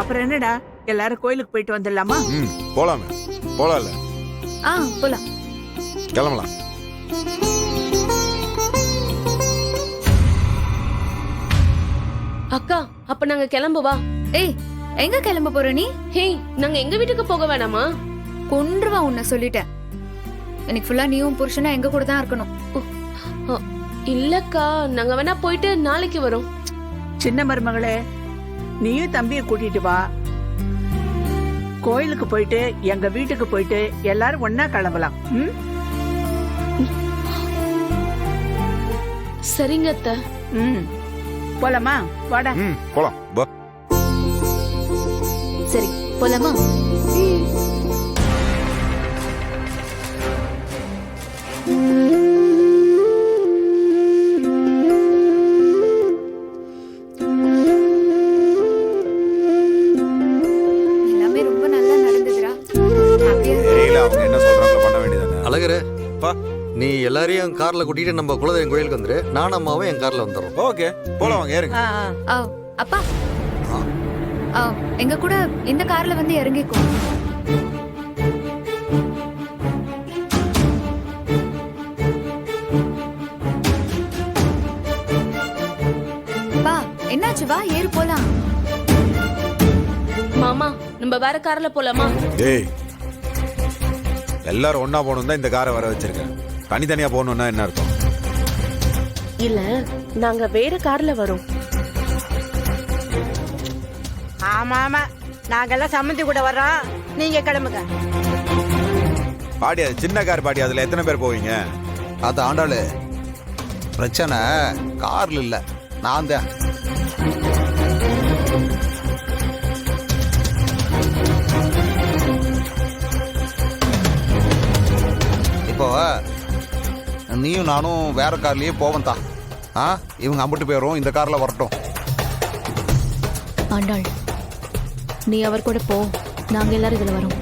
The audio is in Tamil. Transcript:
அப்புறம் என்னடா, எல்லாரும் கோயிலுக்கு போயிட்டு வந்துடலாமா? போலாமே. போலாம்ல. போலாம். கிளம்பலாம். அக்கா, அப்ப நாங்க கிளம்புவா. ஏய், எங்க கிளம்ப போற நீ? ஹே, நாங்க எங்க வீட்டுக்கு போக வேணாமா? கொன்றுவா உன்னை, சொல்லிட்டேன். எனக்கு ஃபுல்லா நீயும் புருஷனா எங்க கூட தான் இருக்கணும். இல்லக்கா, நாங்க வேணா போயிட்டு நாளைக்கு வரோம். சின்ன மருமகளே, நீயும் தம்பியை கூட்டிட்டு வா. கோயிலுக்கு போயிட்டு எங்க வீட்டுக்கு போயிட்டு எல்லாரும் ஒன்னா கிளம்பலாம். சரிங்க அத்தை. போலாமா? வாடா. போலாம். வா. சரி, போலாமா? எல்லாமே ரொம்ப நல்லா நடந்துதுடா. தெரியல, அவங்க என்ன சொல்றாங்களோ பண்ண வேண்டியதானே. அழகரு, பா. நீ எல்லாரையும் கார்ல கூட்டிட்டு நம்ம குலதெய்வம் கோயிலுக்கு வந்துரு. நானும் அம்மாவும் என் கார்ல வந்துடுறோம். ஓகே, போலாம். வாங்க, ஏறுங்க. அப்பா, எங்க கூட இந்த கார்ல வந்து இறங்கிக்கோ. பா, என்னாச்சு? வா, ஏறு போலாம். மாமா, நம்ம வேற கார்ல போலாமா? டேய், எல்லாரும் ஒன்னா போகணும் தான் இந்த காரை வர வச்சிருக்கேன். தனித்தனியா போகணும்னா என்ன அர்த்தம்? இல்ல, நாங்க வேற கார்ல வரோம். ஆமா ஆமா, நாங்கெல்லாம் சம்மந்தி கூட வர்றோம், நீங்க கிளம்புங்க. பாடி, அது சின்ன கார் பாடி. அதுல எத்தனை பேர் போவீங்க? அது ஆண்டாளு, பிரச்சனை கார்ல இல்ல, நான் தான். இப்போ நீயும் நானும் வேற கார்லயே போவோம் தான். இவங்க அம்பிட்டு போயிரும், இந்த கார்ல வரட்டும். ஆண்டாள், நீ அவர் கூட போ, நாங்க எல்லாரும் இதுல வரோம்.